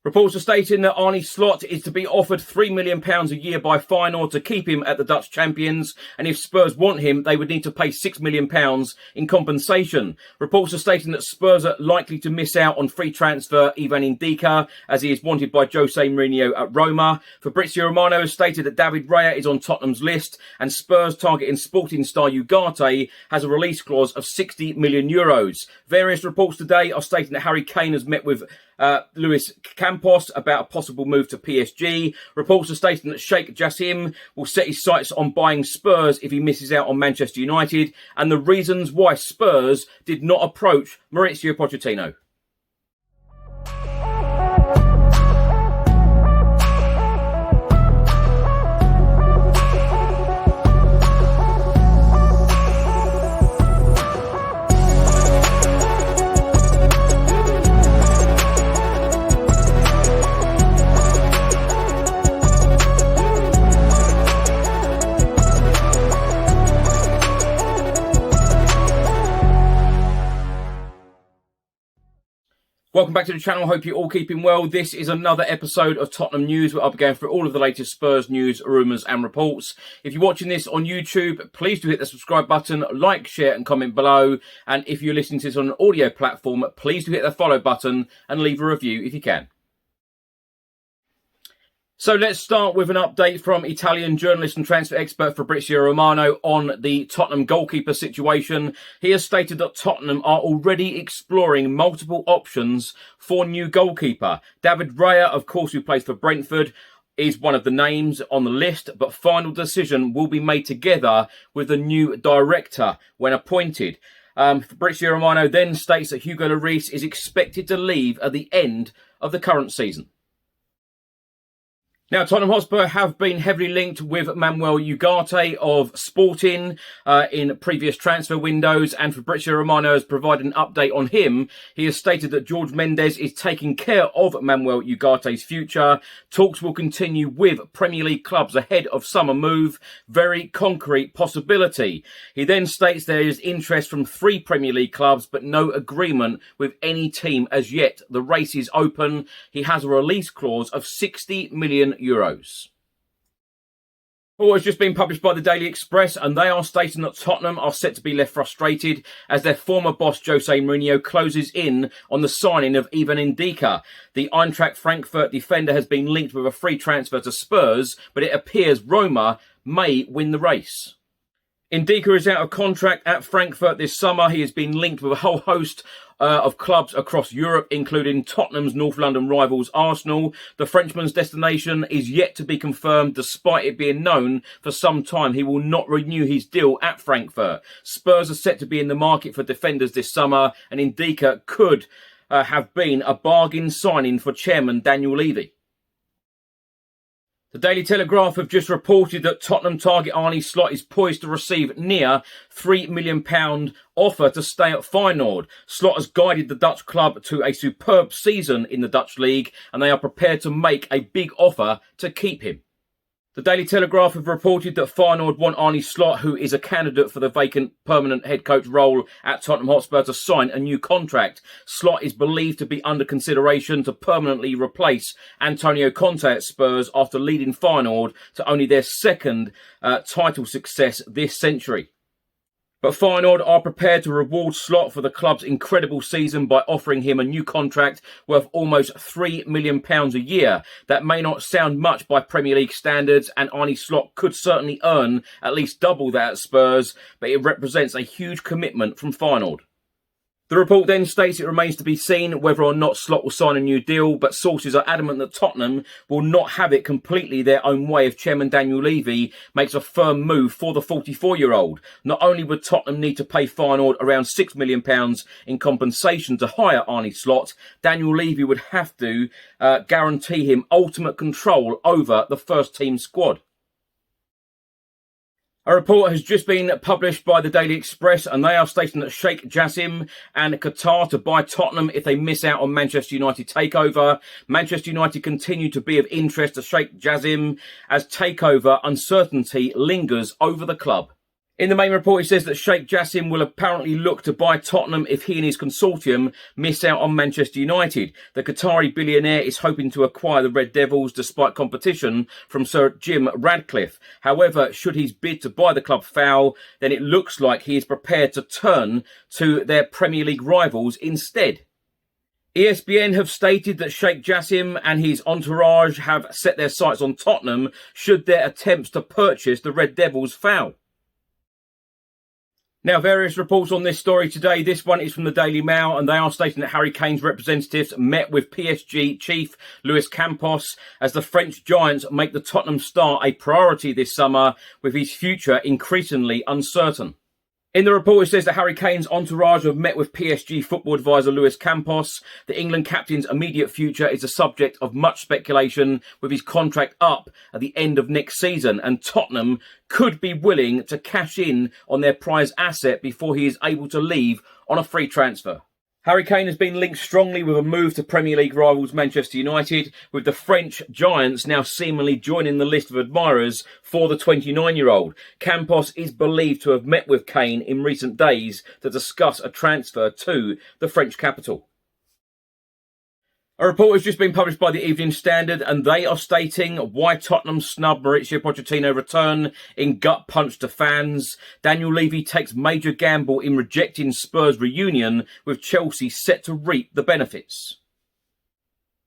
Reports are stating that Arne Slot is to be offered £3 million a year by Feyenoord to keep him at the Dutch champions, and if Spurs want him, they would need to pay £6 million in compensation. Reports are stating that Spurs are likely to miss out on free transfer Ivan Ndicka, as he is wanted by Jose Mourinho at Roma. Fabrizio Romano has stated that David Raya is on Tottenham's list, and Spurs targeting Sporting star Ugarte has a release clause of €60 million. Various reports today are stating that Harry Kane has met with Luis Campos about a possible move to PSG. Reports are stating that Sheikh Jassim will set his sights on buying Spurs if he misses out on Manchester United, and the reasons why Spurs did not approach Mauricio Pochettino. Welcome back to the channel. Hope you're all keeping well. This is another episode of Tottenham News, where I'll be going through all of the latest Spurs news, rumours and reports. If you're watching this on YouTube, please do hit the subscribe button, like, share and comment below. And if you're listening to this on an audio platform, please do hit the follow button and leave a review if you can. So let's start with an update from Italian journalist and transfer expert Fabrizio Romano on the Tottenham goalkeeper situation. He has stated that Tottenham are already exploring multiple options for new goalkeeper. David Raya, of course, who plays for Brentford, is one of the names on the list, but final decision will be made together with the new director when appointed. Fabrizio Romano then states that Hugo Lloris is expected to leave at the end of the current season. Now, Tottenham Hotspur have been heavily linked with Manuel Ugarte of Sporting in previous transfer windows, and Fabrizio Romano has provided an update on him. He has stated that Jorge Mendes is taking care of Manuel Ugarte's future. Talks will continue with Premier League clubs ahead of summer move. Very concrete possibility. He then states there is interest from 3 Premier League clubs, but no agreement with any team as yet. The race is open. He has a release clause of €60 million. Well, it's just been published by the Daily Express, and they are stating that Tottenham are set to be left frustrated as their former boss Jose Mourinho closes in on the signing of Ivan Ndicka. The Eintracht Frankfurt defender has been linked with a free transfer to Spurs, but it appears Roma may win the race. Ndicka is out of contract at Frankfurt this summer. He has been linked with a whole host of clubs across Europe, including Tottenham's North London rivals Arsenal. The Frenchman's destination is yet to be confirmed, despite it being known for some time he will not renew his deal at Frankfurt. Spurs are set to be in the market for defenders this summer, and Ndicka could have been a bargain signing for chairman Daniel Levy. The Daily Telegraph have just reported that Tottenham target Arne Slot is poised to receive near £3 million offer to stay at Feyenoord. Slot has guided the Dutch club to a superb season in the Dutch league, and they are prepared to make a big offer to keep him. The Daily Telegraph have reported that Feyenoord want Arne Slot, who is a candidate for the vacant permanent head coach role at Tottenham Hotspur, to sign a new contract. Slot is believed to be under consideration to permanently replace Antonio Conte at Spurs after leading Feyenoord to only their second title success this century. But Feyenoord are prepared to reward Slot for the club's incredible season by offering him a new contract worth almost £3 million a year. That may not sound much by Premier League standards, and Arne Slot could certainly earn at least double that at Spurs, but it represents a huge commitment from Feyenoord. The report then states it remains to be seen whether or not Slot will sign a new deal, but sources are adamant that Tottenham will not have it completely their own way if chairman Daniel Levy makes a firm move for the 44-year-old. Not only would Tottenham need to pay Feyenoord around £6 million in compensation to hire Arne Slot, Daniel Levy would have to guarantee him ultimate control over the first team squad. A report has just been published by the Daily Express, and they are stating that Sheikh Jassim and Qatar to buy Tottenham if they miss out on Manchester United takeover. Manchester United continue to be of interest to Sheikh Jassim as takeover uncertainty lingers over the club. In the main report, it says that Sheikh Jassim will apparently look to buy Tottenham if he and his consortium miss out on Manchester United. The Qatari billionaire is hoping to acquire the Red Devils despite competition from Sir Jim Ratcliffe. However, should his bid to buy the club fail, then it looks like he is prepared to turn to their Premier League rivals instead. ESPN have stated that Sheikh Jassim and his entourage have set their sights on Tottenham should their attempts to purchase the Red Devils fail. Now, various reports on this story today. This one is from the Daily Mail, and they are stating that Harry Kane's representatives met with PSG chief Luis Campos as the French giants make the Tottenham star a priority this summer, with his future increasingly uncertain. In the report, it says that Harry Kane's entourage have met with PSG football advisor Luis Campos. The England captain's immediate future is the subject of much speculation, with his contract up at the end of next season, and Tottenham could be willing to cash in on their prize asset before he is able to leave on a free transfer. Harry Kane has been linked strongly with a move to Premier League rivals Manchester United, with the French giants now seemingly joining the list of admirers for the 29-year-old. Campos is believed to have met with Kane in recent days to discuss a transfer to the French capital. A report has just been published by the Evening Standard, and they are stating why Tottenham snub Mauricio Pochettino return in gut punch to fans. Daniel Levy takes major gamble in rejecting Spurs reunion, with Chelsea set to reap the benefits.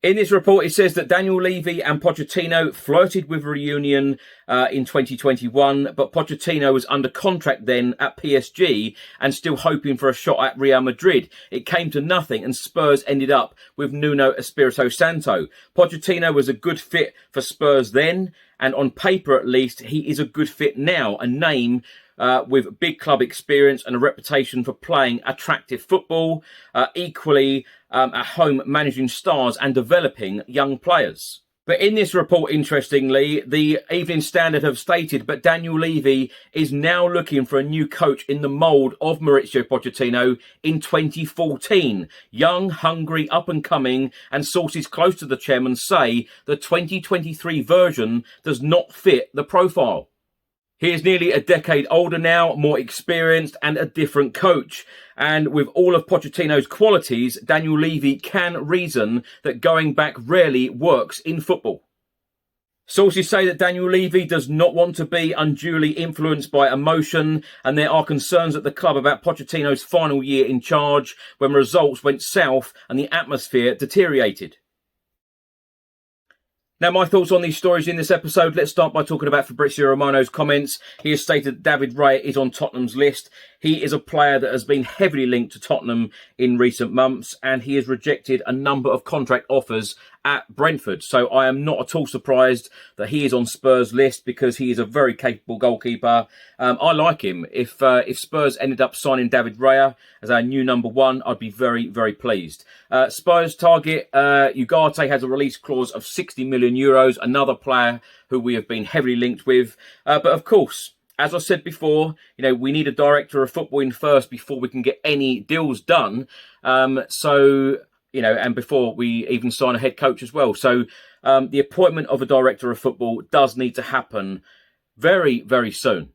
In this report, it says that Daniel Levy and Pochettino flirted with a reunion in 2021, but Pochettino was under contract then at PSG and still hoping for a shot at Real Madrid. It came to nothing, and Spurs ended up with Nuno Espirito Santo. Pochettino was a good fit for Spurs then, and on paper at least, he is a good fit now, a name with big club experience and a reputation for playing attractive football, equally at home managing stars and developing young players. But in this report, interestingly, the Evening Standard have stated, but Daniel Levy is now looking for a new coach in the mould of Mauricio Pochettino in 2014. Young, hungry, up and coming, and sources close to the chairman say the 2023 version does not fit the profile. He is nearly a decade older now, more experienced, and a different coach. And with all of Pochettino's qualities, Daniel Levy can reason that going back rarely works in football. Sources say that Daniel Levy does not want to be unduly influenced by emotion, and there are concerns at the club about Pochettino's final year in charge, when results went south and the atmosphere deteriorated. Now, my thoughts on these stories in this episode. Let's start by talking about Fabrizio Romano's comments. He has stated that David Raya is on Tottenham's list. He is a player that has been heavily linked to Tottenham in recent months, and he has rejected a number of contract offers at Brentford. So I am not at all surprised that he is on Spurs' list, because he is a very capable goalkeeper. I like him. If Spurs ended up signing David Raya as our new number one, I'd be very, very pleased. Spurs target Ugarte has a release clause of €60 million, another player who we have been heavily linked with. But of course, as I said before, we need a director of football in first before we can get any deals done. And before we even sign a head coach as well. So the appointment of a director of football does need to happen very, very soon.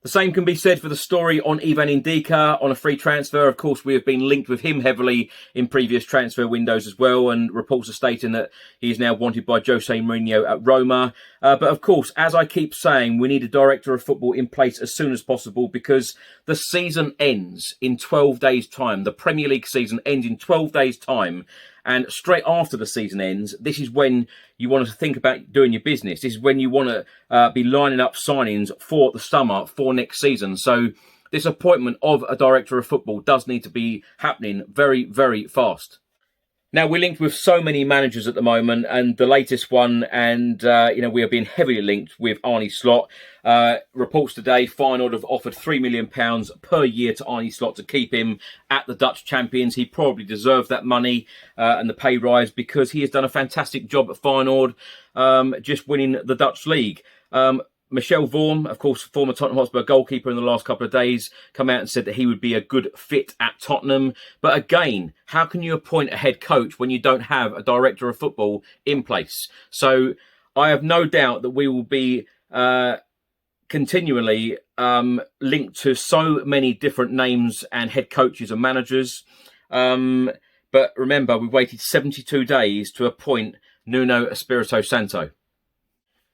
The same can be said for the story on Ivan Ndicka on a free transfer. Of course, we have been linked with him heavily in previous transfer windows as well, and reports are stating that he is now wanted by Jose Mourinho at Roma. But of course, as I keep saying, we need a director of football in place as soon as possible, because the season ends in 12 days' time. The Premier League season ends in 12 days' time. And straight after the season ends, this is when you want to think about doing your business. This is when you want to be lining up signings for the summer, for next season. So this appointment of a director of football does need to be happening very, very fast. Now, we're linked with so many managers at the moment, and the latest one, and we are being heavily linked with Arne Slot. Reports today, Feyenoord have offered £3 million per year to Arne Slot to keep him at the Dutch champions. He probably deserves that money and the pay rise, because he has done a fantastic job at Feyenoord, just winning the Dutch league. Michel Vorm, of course, former Tottenham Hotspur goalkeeper, in the last couple of days come out and said that he would be a good fit at Tottenham. But again, how can you appoint a head coach when you don't have a director of football in place? So I have no doubt that we will be continually linked to so many different names and head coaches and managers. But remember, we waited 72 days to appoint Nuno Espirito Santo.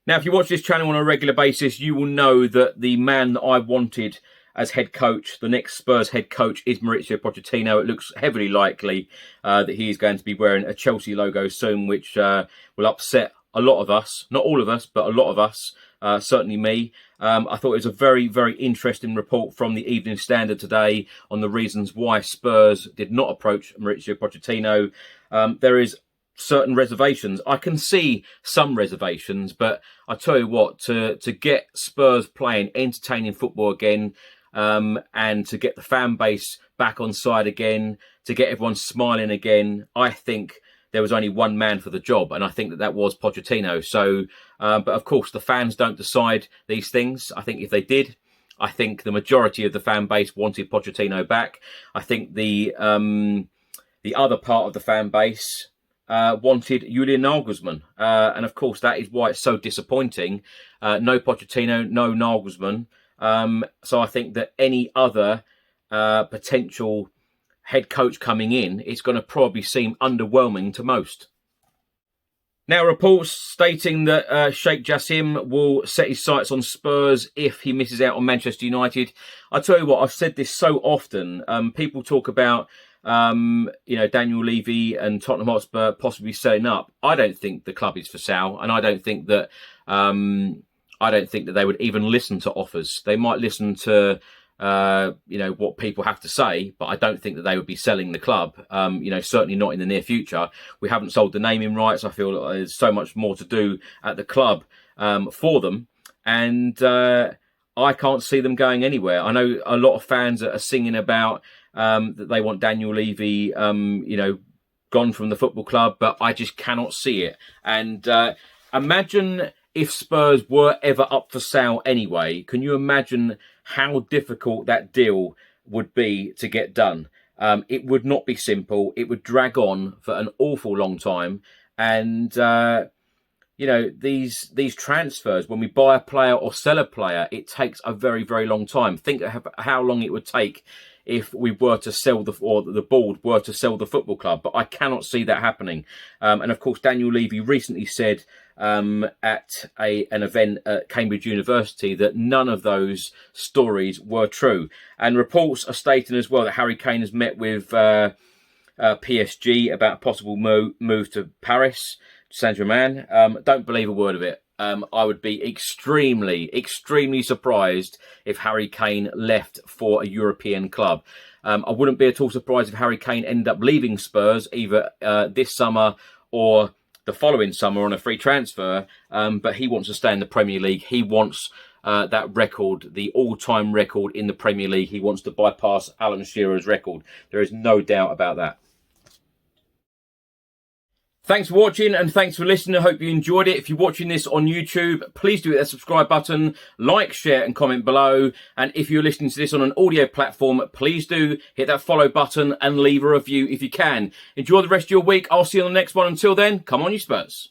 Now, if you watch this channel on a regular basis, you will know that the man that I wanted as head coach, the next Spurs head coach, is Mauricio Pochettino. It looks heavily likely that he is going to be wearing a Chelsea logo soon, which will upset a lot of us. Not all of us, but a lot of us. Certainly me. I thought it was a very, very interesting report from the Evening Standard today on the reasons why Spurs did not approach Mauricio Pochettino. There is certain reservations. I can see some reservations, but I tell you what, to get Spurs playing entertaining football again, and to get the fan base back on side again, to get everyone smiling again, I think there was only one man for the job, and I think that was Pochettino. So, but of course, the fans don't decide these things. I think if they did, I think the majority of the fan base wanted Pochettino back. I think the other part of the fan base wanted Julian Nagelsmann. And of course, that is why it's so disappointing. No Pochettino, no Nagelsmann. So I think that any other potential head coach coming in, it's going to probably seem underwhelming to most. Now, reports stating that Sheikh Jassim will set his sights on Spurs if he misses out on Manchester United. I tell you what, I've said this so often. People talk about Daniel Levy and Tottenham Hotspur possibly selling up. I don't think the club is for sale, and I don't think that they would even listen to offers. They might listen to what people have to say, but I don't think that they would be selling the club. Certainly not in the near future. We haven't sold the naming rights. I feel like there's so much more to do at the club for them, and I can't see them going anywhere. I know a lot of fans are singing about that they want Daniel Levy, gone from the football club, but I just cannot see it. And imagine if Spurs were ever up for sale anyway. Can you imagine how difficult that deal would be to get done? It would not be simple. It would drag on for an awful long time. And, these transfers, when we buy a player or sell a player, it takes a very, very long time. Think of how long it would take if we were to sell the board were to sell the football club. But I cannot see that happening. And of course, Daniel Levy recently said at an event at Cambridge University that none of those stories were true. And reports are stating as well that Harry Kane has met with PSG about a possible move to Paris, Saint-Germain. Don't believe a word of it. I would be extremely, extremely surprised if Harry Kane left for a European club. I wouldn't be at all surprised if Harry Kane ended up leaving Spurs either this summer or the following summer on a free transfer. But he wants to stay in the Premier League. He wants that record, the all-time record in the Premier League. He wants to bypass Alan Shearer's record. There is no doubt about that. Thanks for watching and thanks for listening. I hope you enjoyed it. If you're watching this on YouTube, please do hit that subscribe button, like, share and comment below. And if you're listening to this on an audio platform, please do hit that follow button and leave a review if you can. Enjoy the rest of your week. I'll see you on the next one. Until then, come on you Spurs.